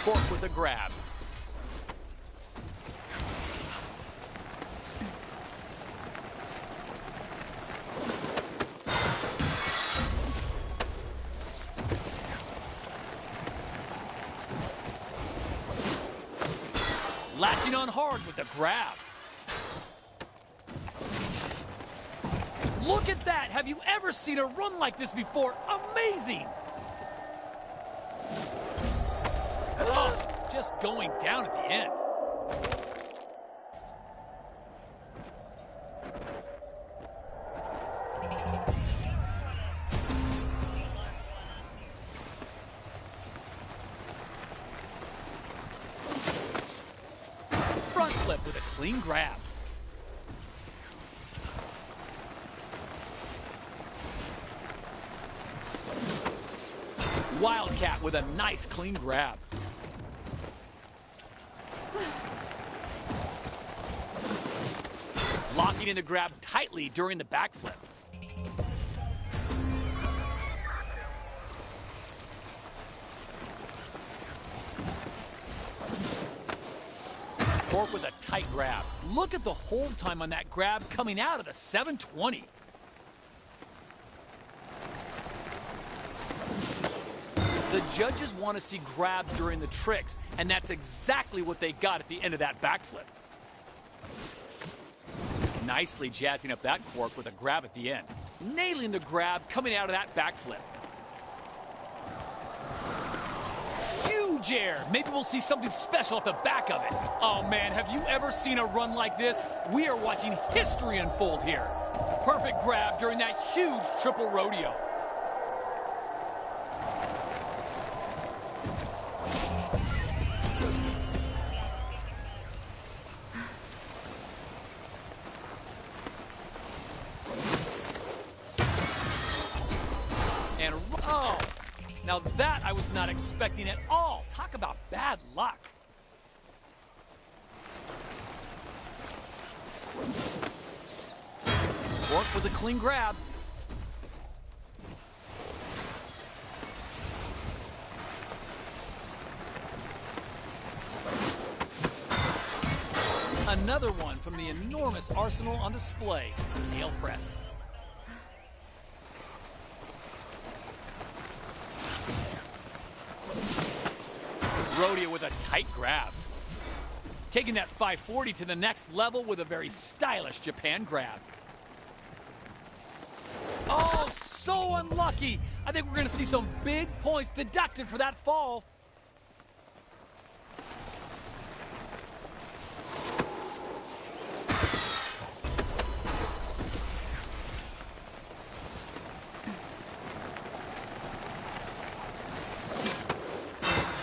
Cork with a grab. Latching on hard with a grab. Look at that! Have you ever seen a run like this before? Amazing! Oh, just going down at the end. Front flip with a clean grab. Wildcat with a nice clean grab. Locking in the grab tightly during the backflip. Cork with a tight grab. Look at the hold time on that grab coming out of the 720. The judges want to see grab during the tricks, and that's exactly what they got at the end of that backflip. Nicely jazzing up that cork with a grab at the end. Nailing the grab coming out of that backflip. Huge air. Maybe we'll see something special at the back of it. Oh man, have you ever seen a run like this? We are watching history unfold here. Perfect grab during that huge triple rodeo. Oh, now that I was not expecting at all. Talk about bad luck. Cork with a clean grab. Another one from the enormous arsenal on display, tail press. Rodeo with a tight grab. Taking that 540 to the next level with a very stylish Japan grab. Oh, so unlucky. I think we're going to see some big points deducted for that fall.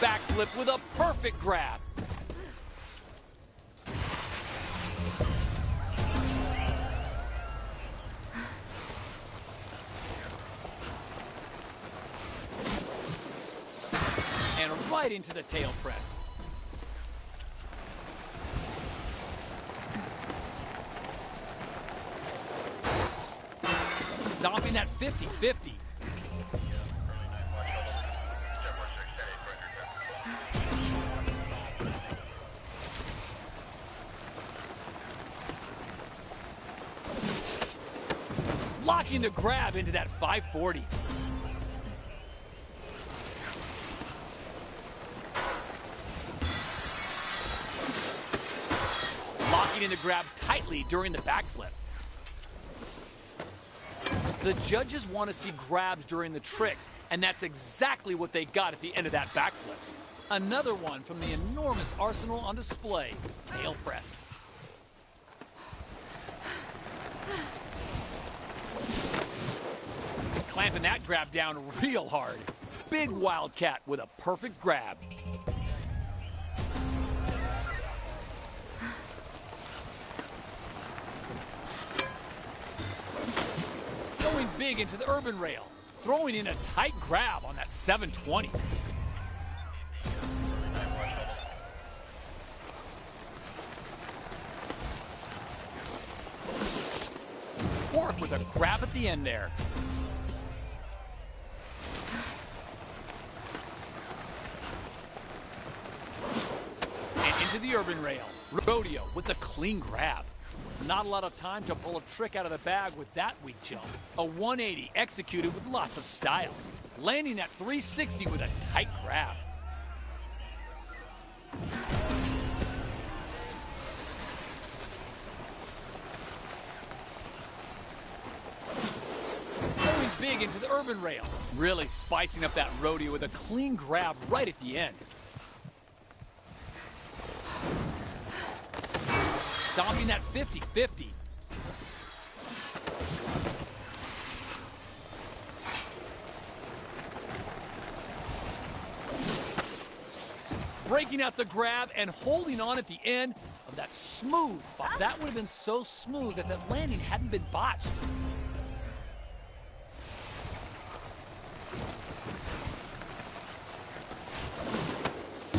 Backflip with a perfect grab. And right into the tail press. Stomping that 50-50. Locking the grab into that 540. Locking in the grab tightly during the backflip. The judges want to see grabs during the tricks, and that's exactly what they got at the end of that backflip. Another one from the enormous arsenal on display, tail press. Clamping that grab down real hard. Big Wildcat with a perfect grab. Going big into the urban rail. Throwing in a tight grab on that 720. Cork with a grab at the end there. into the urban rail. Rodeo with a clean grab. Not a lot of time to pull a trick out of the bag with that weak jump. A 180 executed with lots of style. Landing that 360 with a tight grab. Going big into the urban rail. Really spicing up that rodeo with a clean grab right at the end. Stomping that 50-50. Breaking out the grab and holding on at the end of that smooth. That would have been so smooth if that landing hadn't been botched.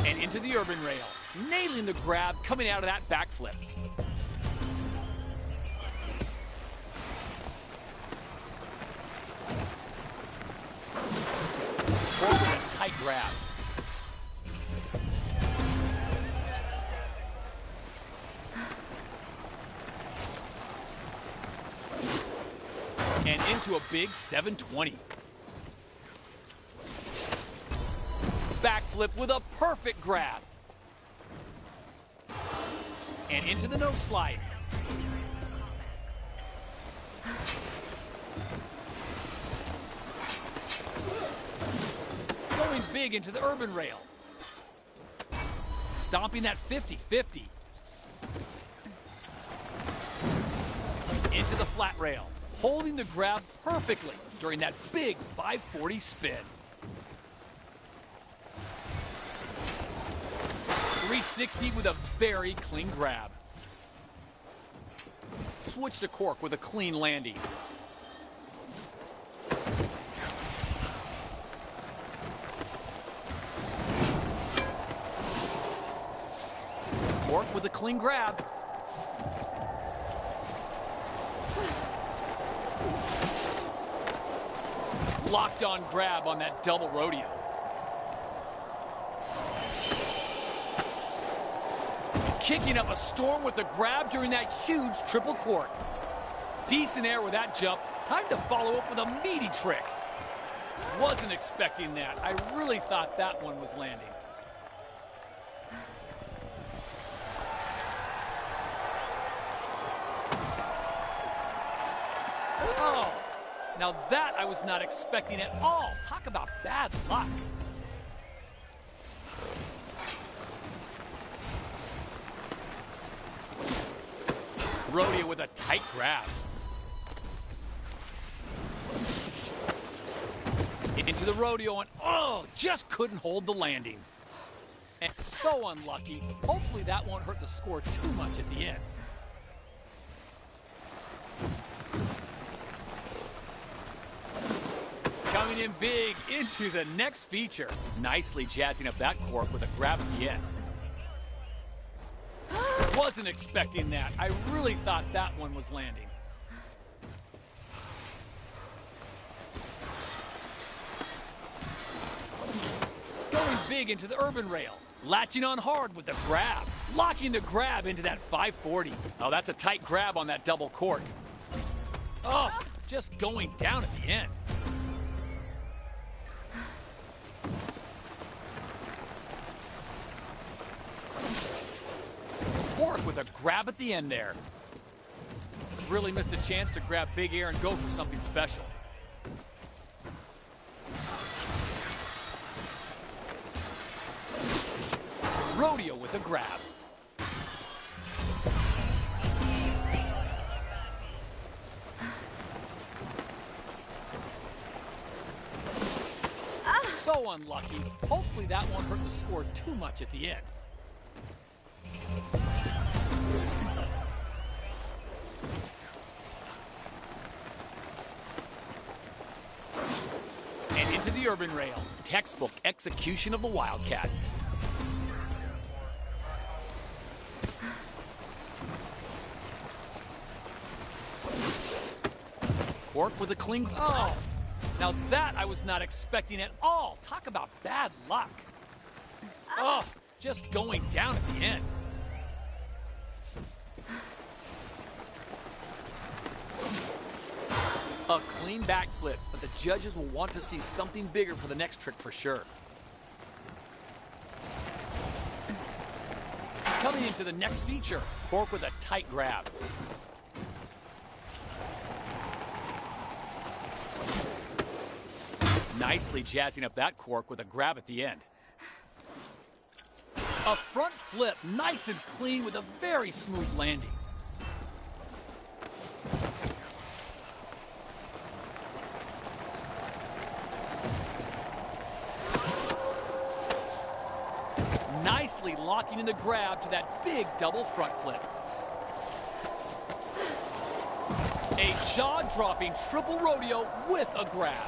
And into the urban rail. Nailing the grab coming out of that backflip. Forward with a tight grab. And into a big 720. Backflip with a perfect grab. And into the nose slide. Going big into the urban rail. Stomping that 50-50. Into the flat rail. Holding the grab perfectly during that big 540 spin. 360 with a very clean grab. Switch to cork with a clean landing. Cork with a clean grab. Locked on grab on that double rodeo. Kicking up a storm with a grab during that huge triple cork. Decent air with that jump. Time to follow up with a meaty trick. Wasn't expecting that. I really thought that one was landing. Oh, now that I was not expecting at all. Talk about bad luck. Rodeo with a tight grab. Into the rodeo and just couldn't hold the landing. And so unlucky. Hopefully that won't hurt the score too much at the end. Coming in big into the next feature. Nicely jazzing up that cork with a grab at the end. Wasn't expecting that. I really thought that one was landing. Going big into the urban rail. Latching on hard with the grab. Locking the grab into that 540. Oh, that's a tight grab on that double cork. Oh, just going down at the end. Cork with a grab at the end there. Really missed a chance to grab big air and go for something special. Rodeo with a grab. So unlucky. Hopefully that won't hurt the score too much at the end. And into the urban rail. Textbook execution of the Wildcat. Cork with a clean. Oh, now that I was not expecting at all. Talk about bad luck. Oh, just going down at the end. A clean backflip, but the judges will want to see something bigger for the next trick for sure. Coming into the next feature, cork with a tight grab. Nicely jazzing up that cork with a grab at the end. A front flip, nice and clean with a very smooth landing. Nicely locking in the grab to that big double front flip. A jaw-dropping triple rodeo with a grab.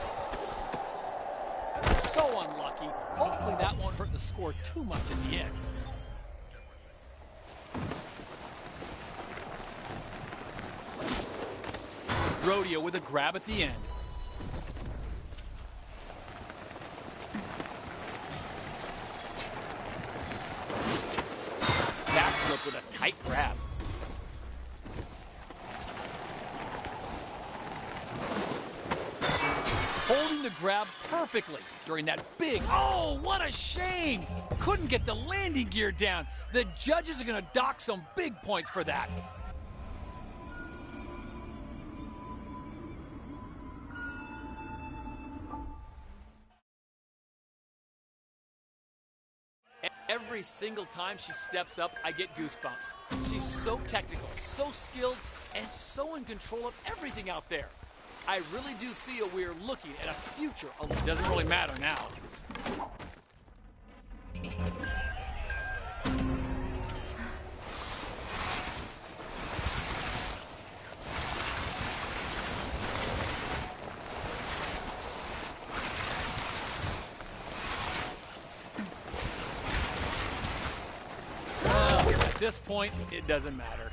So unlucky. Hopefully that won't hurt the score too much in the end. Rodeo with a grab at the end. Backflip with a tight grab. Holding the grab perfectly during that big, oh, what a shame! Couldn't get the landing gear down. The judges are gonna dock some big points for that. Every single time she steps up, I get goosebumps. She's so technical, so skilled, and so in control of everything out there. I really do feel we're looking at a future. It doesn't really matter now. At this point, it doesn't matter.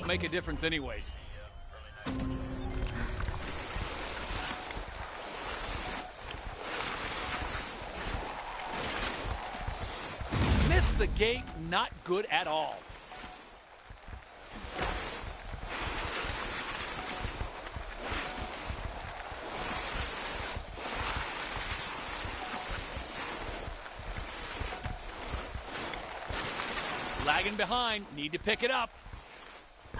Make a difference anyways. Missed the gate, not good at all. Lagging behind, need to pick it up.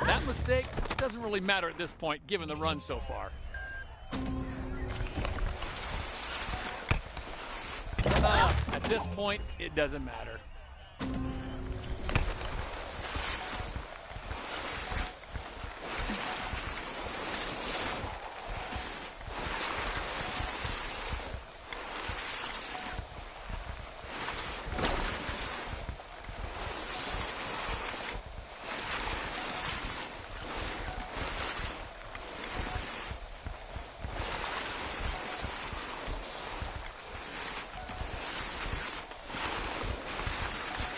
That mistake doesn't really matter at this point, given the run so far. At this point, it doesn't matter.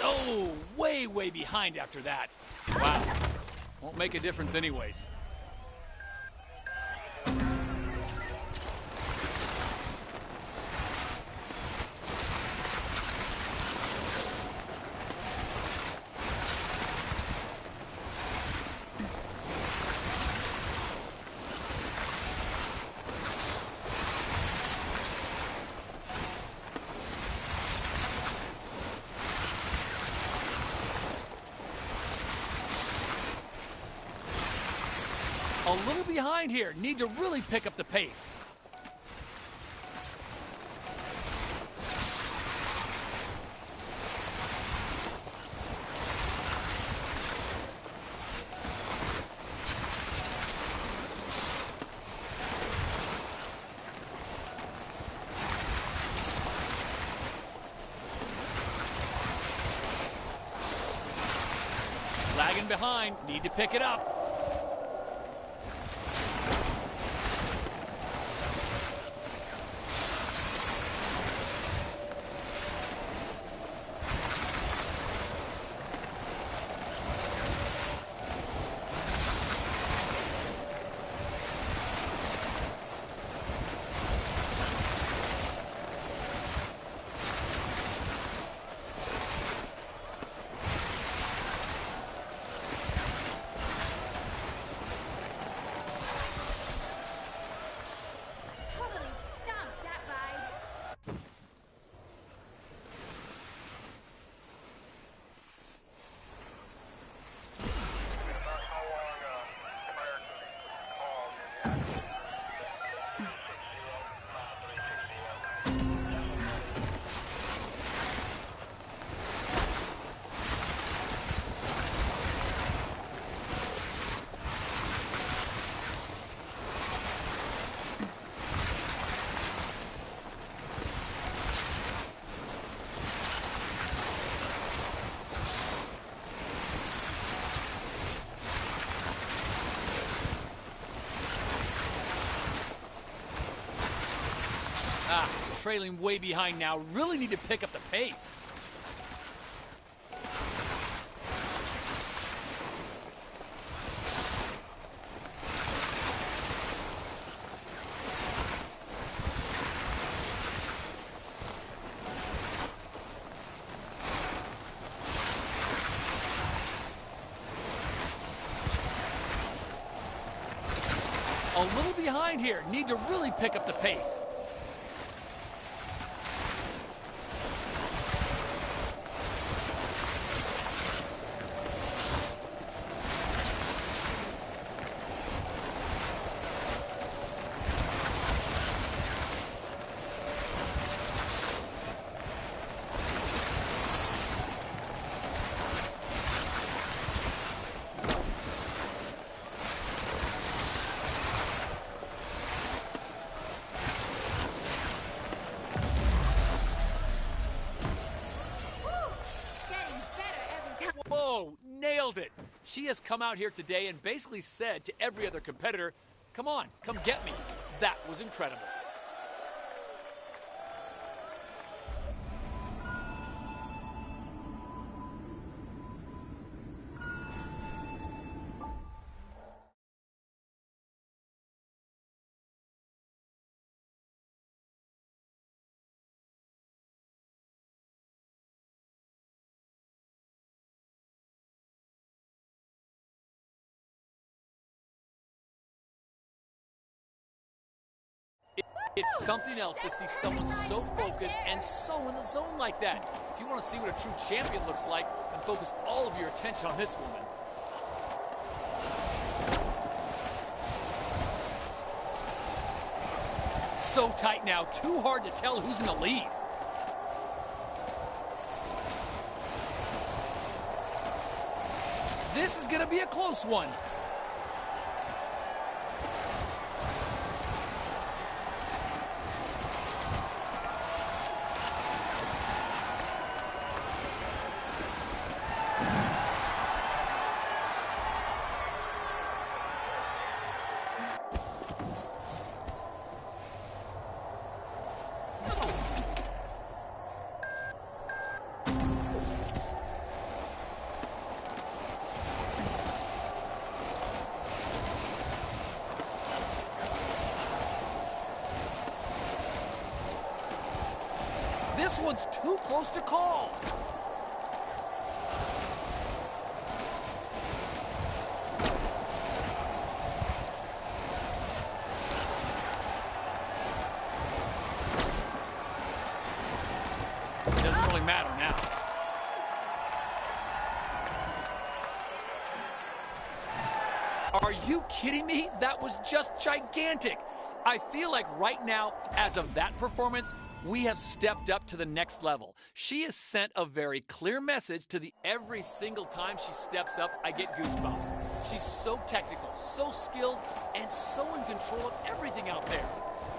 Oh, way behind after that. Wow. Won't make a difference anyways. A little behind here. Need to really pick up the pace. Lagging behind. Need to pick it up. trailing way behind now really need to pick up the pace. A little behind here. Need to really pick up the pace. Whoa, nailed it. She has come out here today and basically said to every other competitor, come on, come get me. That was incredible. It's something else to see someone so focused and so in the zone like that. If you want to see what a true champion looks like, then focus all of your attention on this woman. So tight now, too hard to tell who's in the lead. This is going to be a close one. This one's too close to call. It doesn't really matter now. Are you kidding me? That was just gigantic. I feel like right now, as of that performance, we have stepped up to the next level. She has sent a very clear message to the every single time she steps up, I get goosebumps. She's so technical, so skilled, and so in control of everything out there.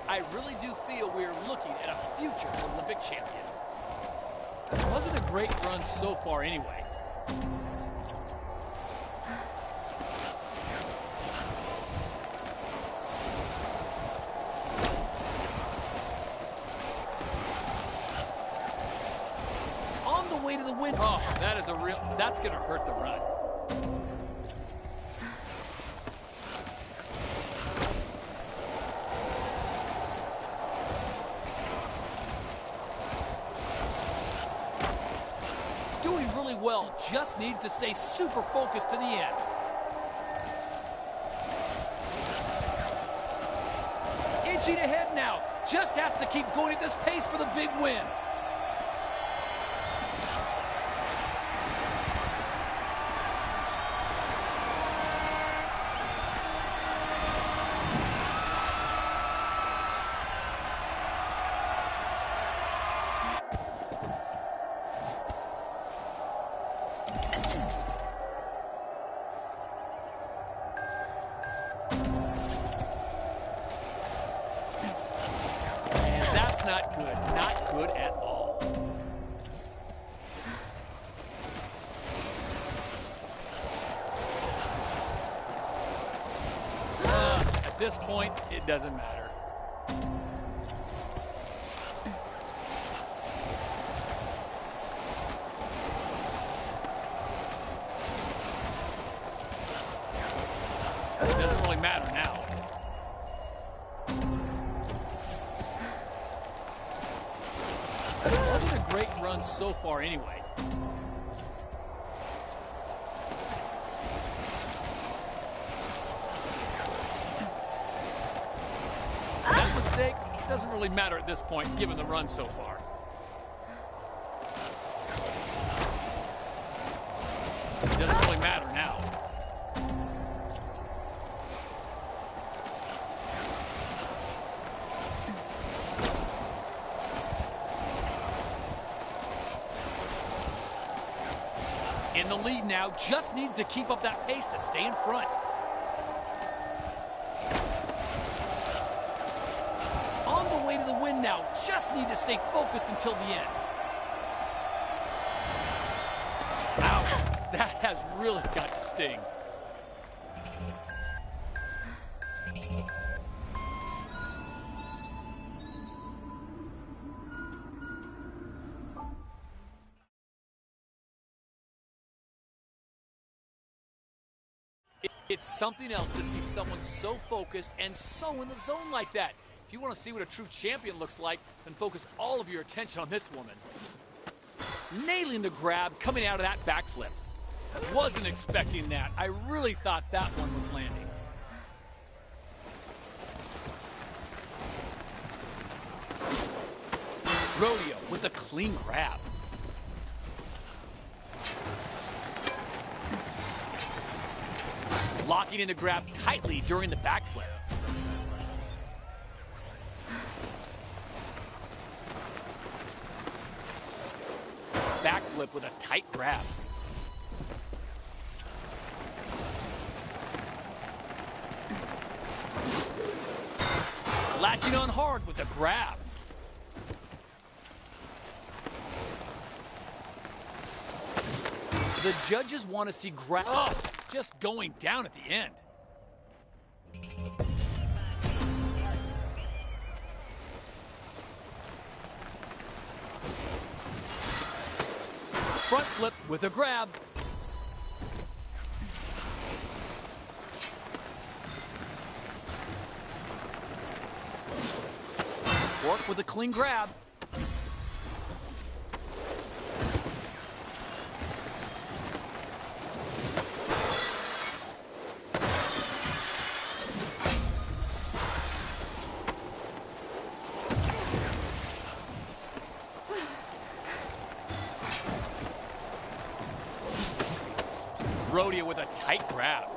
I really do feel we are looking at a future Olympic champion. It wasn't a great run so far anyway. Way to the win. Oh, that's gonna hurt the run. Doing really well, just needs to stay super focused to the end. Inching ahead now, just has to keep going at this pace for the big win. Not good. Not good at all. At this point, it doesn't matter. It doesn't really matter now. It wasn't a great run so far anyway. That mistake doesn't really matter at this point, given the run so far. It doesn't really matter now. In the lead now, just needs to keep up that pace to stay in front. On the way to the win now, just need to stay focused until the end. Ouch, that has really got to sting. It's something else to see someone so focused and so in the zone like that. If you want to see what a true champion looks like, then focus all of your attention on this woman. Nailing the grab, coming out of that backflip. Wasn't expecting that. I really thought that one was landing. Rodeo with a clean grab. Locking in the grab tightly during the backflip. Backflip with a tight grab. Latching on hard with a grab. The judges want to see grab. Oh, just going down at the end. Front flip with a grab. Cork with a clean grab. Rodeo with a tight grab.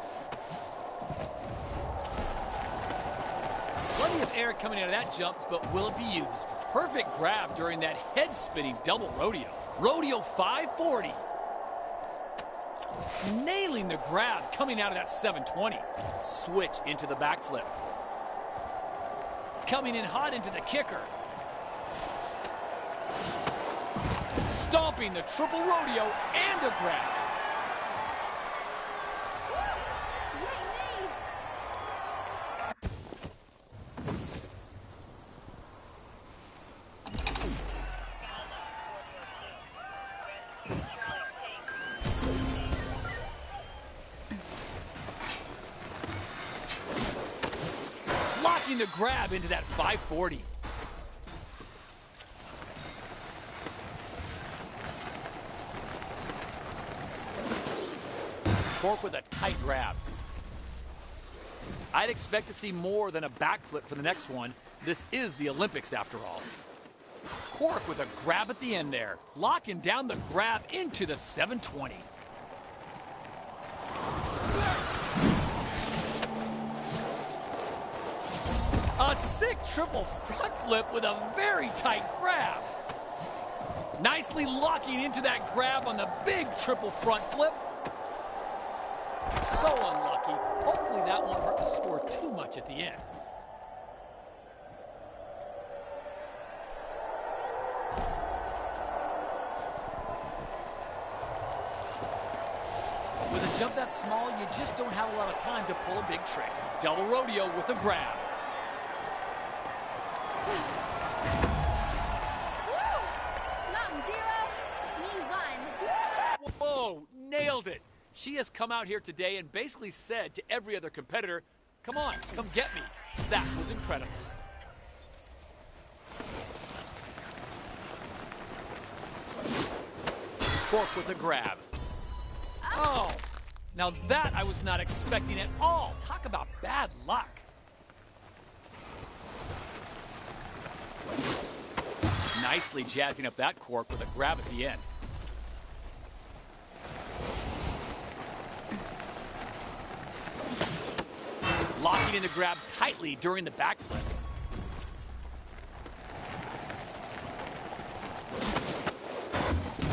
Plenty of air coming out of that jump, but will it be used? Perfect grab during that head-spinning double rodeo. Rodeo 540. Nailing the grab coming out of that 720. Switch into the backflip. Coming in hot into the kicker. Stomping the triple rodeo and a grab. Locking the grab into that 540. Cork with a tight grab. I'd expect to see more than a backflip for the next one. This is the Olympics after all. Cork with a grab at the end there. Locking down the grab into the 720. A sick triple front flip with a very tight grab. Nicely locking into that grab on the big triple front flip. So unlucky. Hopefully that won't hurt the score too much at the end. With a jump that small, you just don't have a lot of time to pull a big trick. Double rodeo with a grab. Mountain Zero, me one. Whoa, nailed it. She has come out here today and basically said to every other competitor, come on, come get me. That was incredible. Cork with a grab. Oh, now that I was not expecting at all. Talk about bad luck. Nicely jazzing up that cork with a grab at the end. Locking in the grab tightly during the backflip.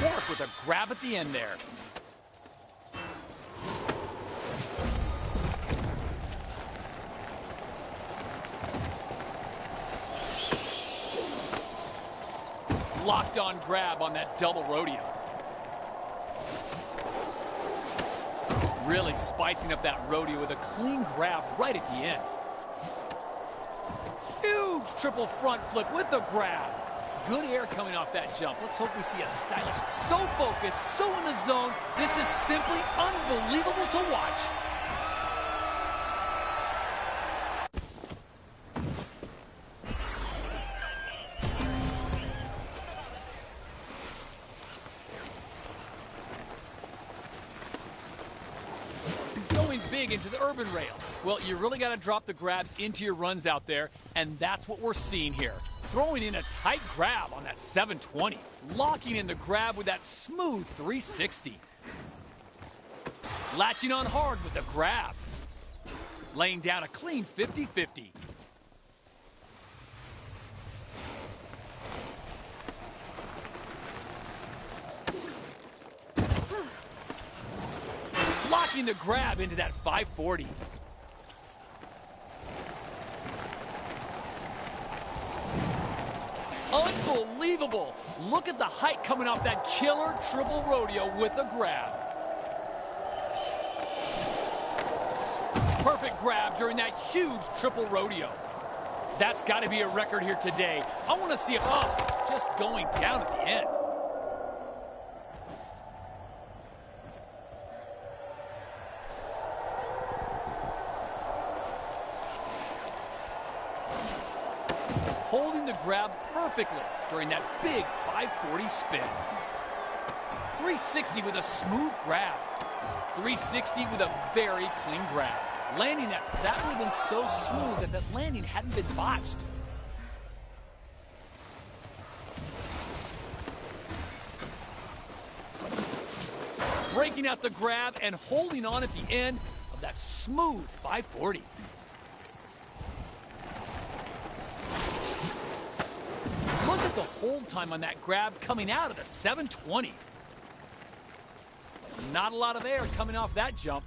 Cork with a grab at the end there. Locked on grab on that double rodeo. Really spicing up that rodeo with a clean grab right at the end. Huge triple front flip with the grab. Good air coming off that jump. Let's hope we see a stylish. So focused, so in the zone. This is simply unbelievable to watch. Big into the urban rail. Well, you really got to drop the grabs into your runs out there, and that's what we're seeing here. Throwing in a tight grab on that 720. Locking in the grab with that smooth 360. Latching on hard with the grab. Laying down a clean 50-50. Locking the grab into that 540. Unbelievable. Look at the height coming off that killer triple rodeo with a grab. Perfect grab during that huge triple rodeo. That's got to be a record here today. I want to see it up, just going down at the end. Holding the grab perfectly during that big 540 spin. 360 with a smooth grab. 360 with a very clean grab. Landing that would have been so smooth that that landing hadn't been botched. Breaking out the grab and holding on at the end of that smooth 540. Look at the hold time on that grab coming out of the 720. Not a lot of air coming off that jump.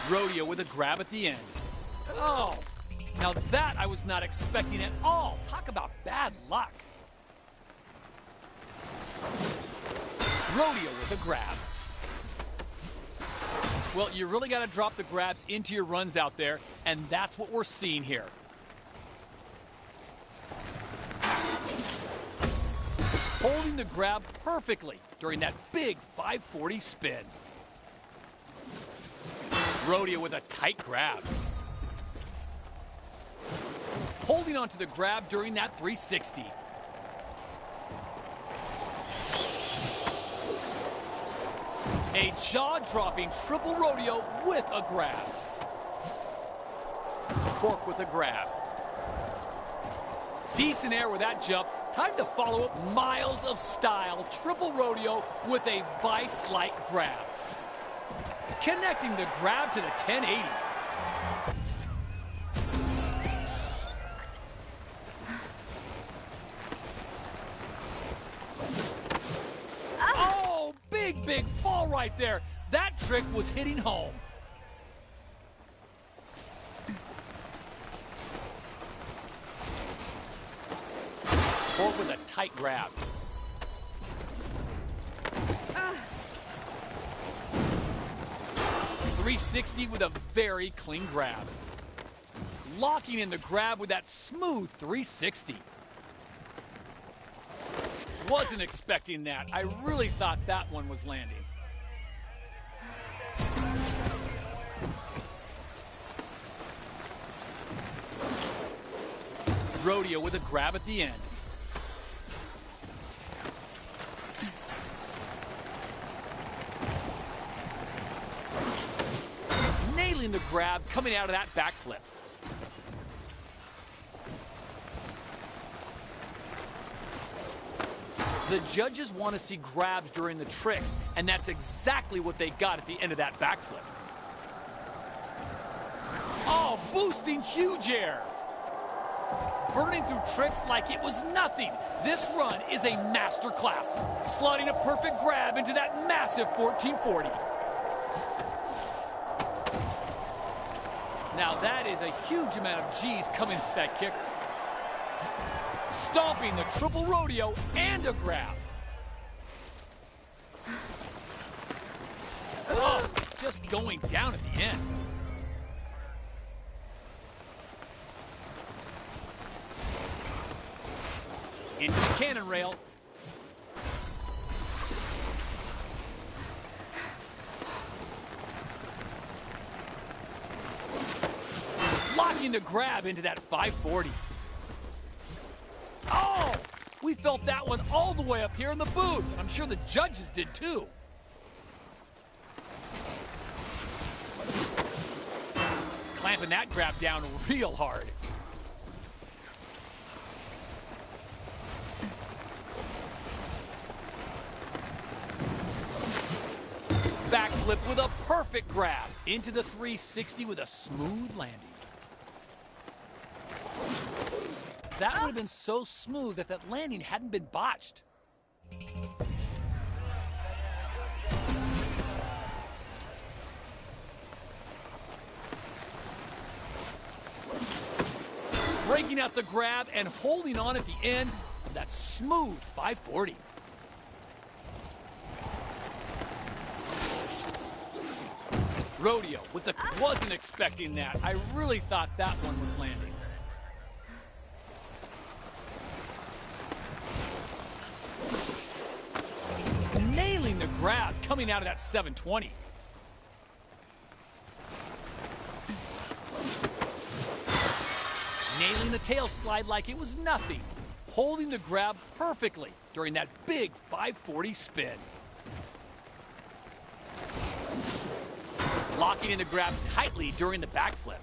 Rodeo with a grab at the end. Oh, now that I was not expecting at all. Talk about bad luck. Rodeo with a grab. Well, you really got to drop the grabs into your runs out there, and that's what we're seeing here. Holding the grab perfectly during that big 540 spin. Rodeo with a tight grab. Holding onto the grab during that 360. A jaw-dropping triple rodeo with a grab. Cork with a grab. Decent air with that jump. Time to follow up miles of style. Triple rodeo with a vice-like grab. Connecting the grab to the 1080. Oh, big fall right there. That trick was hitting home. Cork with a tight grab. 360 with a very clean grab. locking in the grab with that smooth 360. Wasn't expecting that. I really thought that one was landing. Rodeo with a grab at the end. Nailing the grab coming out of that backflip. The judges want to see grabs during the tricks, and that's exactly what they got at the end of that backflip. Oh, boosting huge air. Burning through tricks like it was nothing. This run is a master class. Slotting a perfect grab into that massive 1440. Now that is a huge amount of G's coming with that kicker. Stomping the triple rodeo and a grab. Oh, just going down at the end. Into the cannon rail. Locking the grab into that 540. Oh! We felt that one all the way up here in the booth. I'm sure the judges did too. Clamping that grab down real hard. Backflip with a perfect grab into the 360 with a smooth landing. That would have been so smooth that landing hadn't been botched. Breaking out the grab and holding on at the end of that smooth 540. Rodeo with the... Wasn't expecting that. I really thought that one was landing. Nailing the grab coming out of that 720. Nailing the tail slide like it was nothing. Holding the grab perfectly during that big 540 spin. Locking in the grab tightly during the backflip.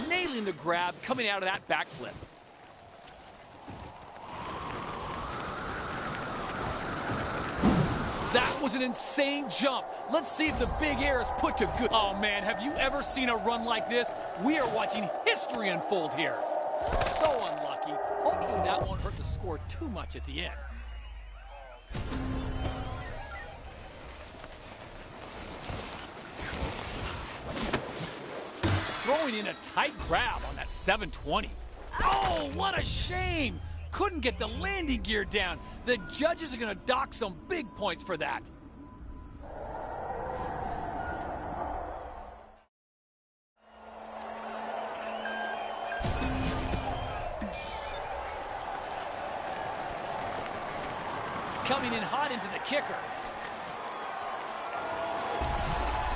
Nailing the grab coming out of that backflip. That was an insane jump. Let's see if the big air is put to good. Oh man, have you ever seen a run like this? We are watching history unfold here. So unlucky. Hopefully that won't hurt the score too much at the end. Throwing in a tight grab on that 720. Oh, what a shame! Couldn't get the landing gear down. The judges are gonna dock some big points for that. Coming in hot into the kicker.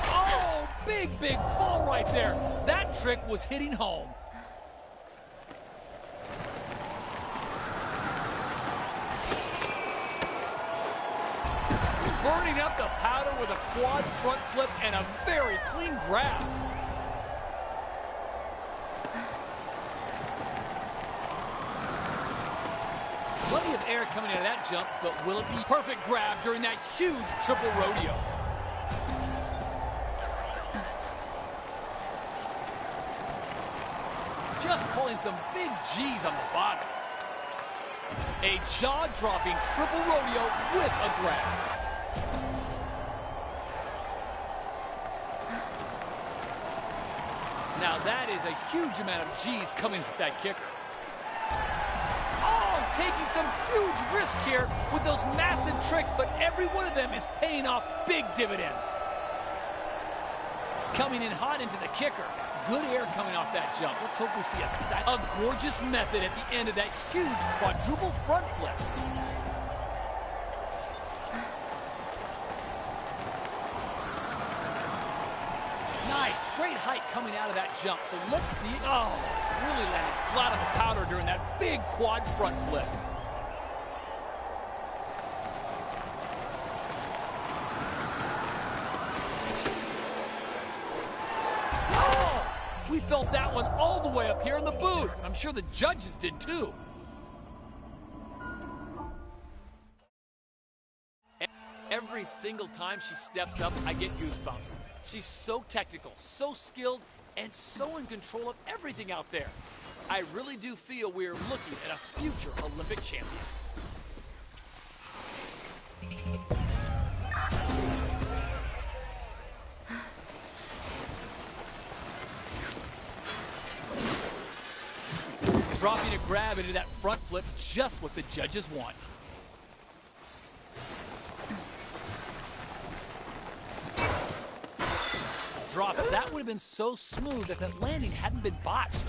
Oh, big fall right there. That trick was hitting home. Burning up the powder with a quad front flip and a very clean grab. Plenty of air coming out of that jump, but will it be perfect grab during that huge triple rodeo? Just pulling some big G's on the bottom. A jaw-dropping triple rodeo with a grab. Now that is a huge amount of G's coming with that kicker. Oh, taking some huge risk here with those massive tricks, but every one of them is paying off big dividends. Coming in hot into the kicker. Good air coming off that jump. Let's hope we see a gorgeous method at the end of that huge quadruple front flip. Nice, great height coming out of that jump. So let's see. Oh, really landed flat on the powder during that big quad front flip. We felt that one all the way up here in the booth. I'm sure the judges did too. Every single time she steps up, I get goosebumps. She's so technical, so skilled, and so in control of everything out there. I really do feel we're looking at a future Olympic champion. Dropping a grab into that front flip, just what the judges want. Drop it. That would have been so smooth that that landing hadn't been botched.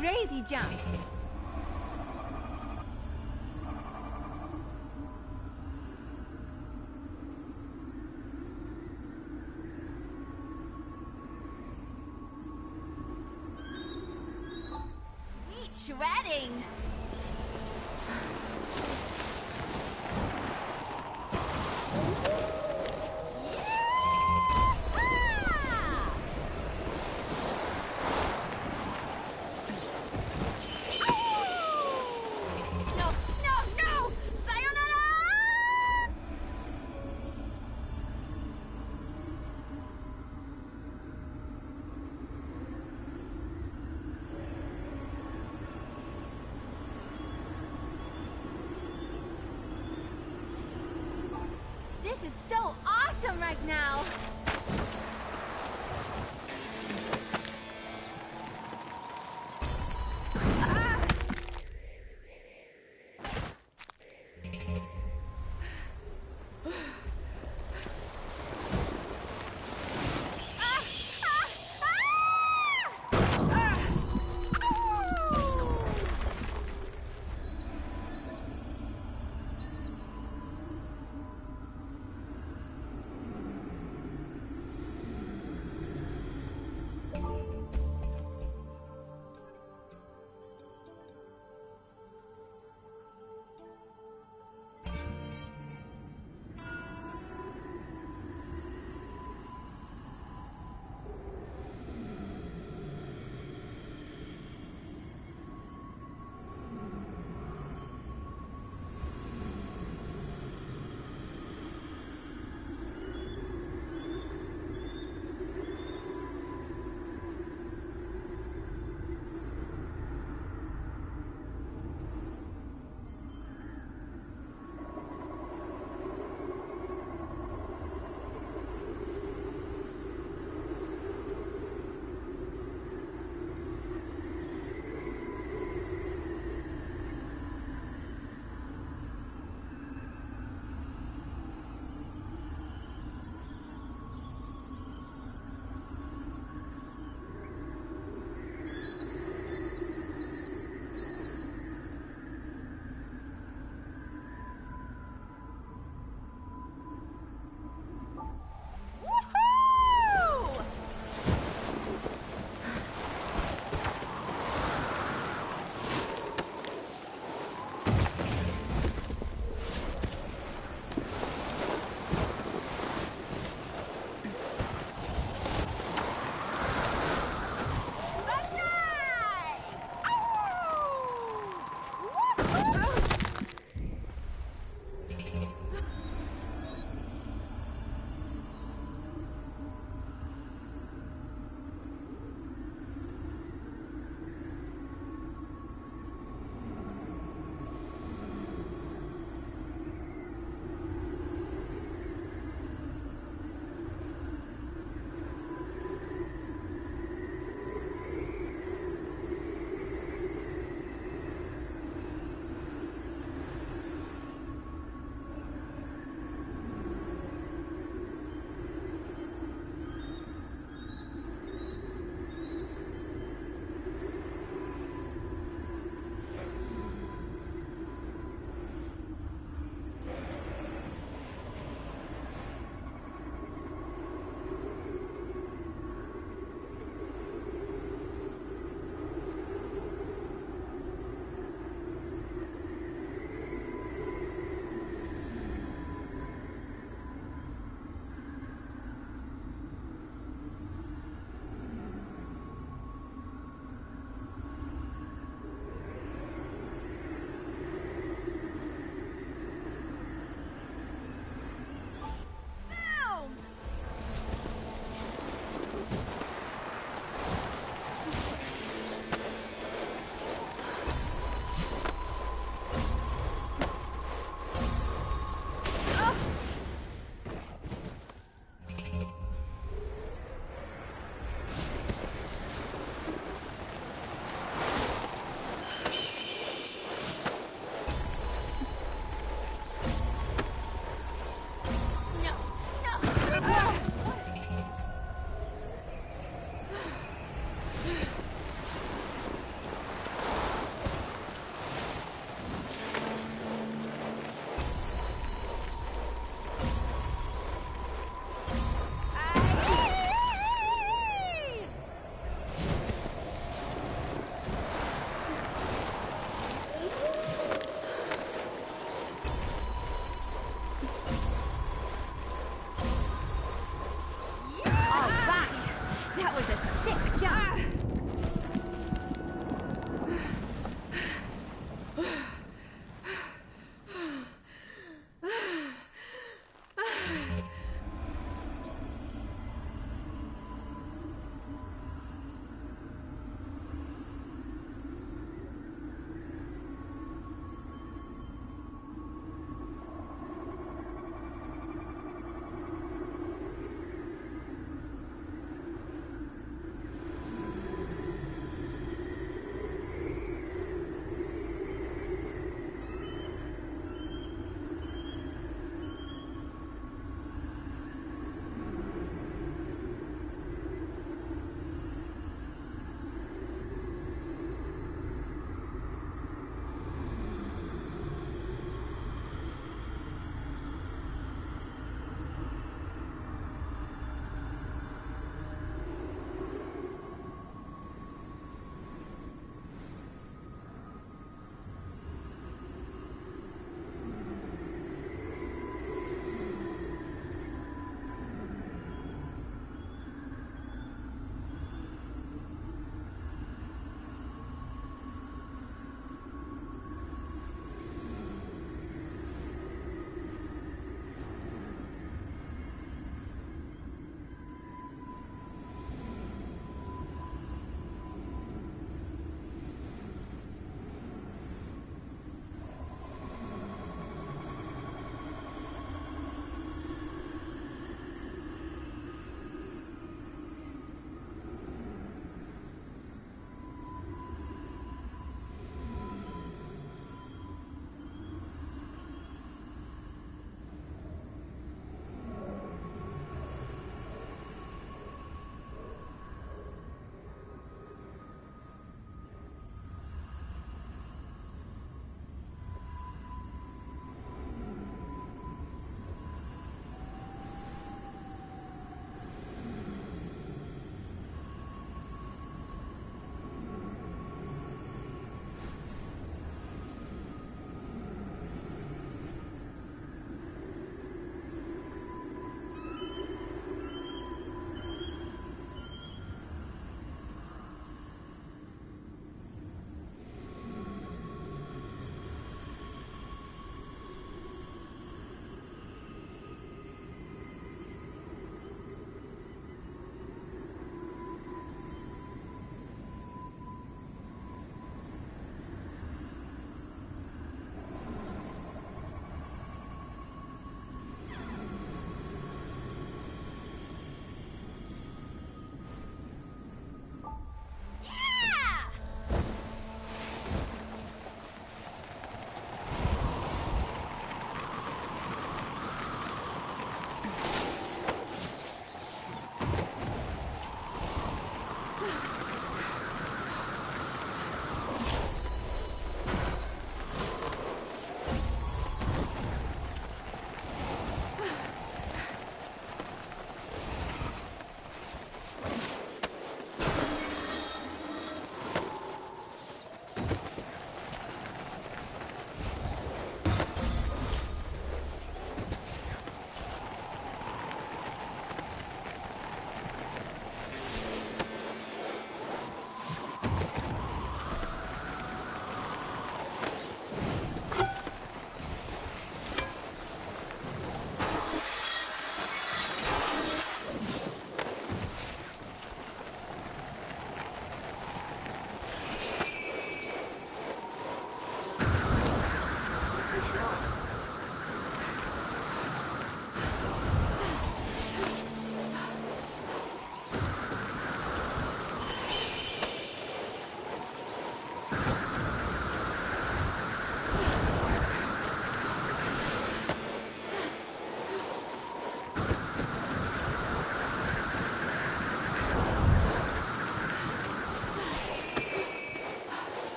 Crazy jump. Sweet shredding. This is so awesome right now.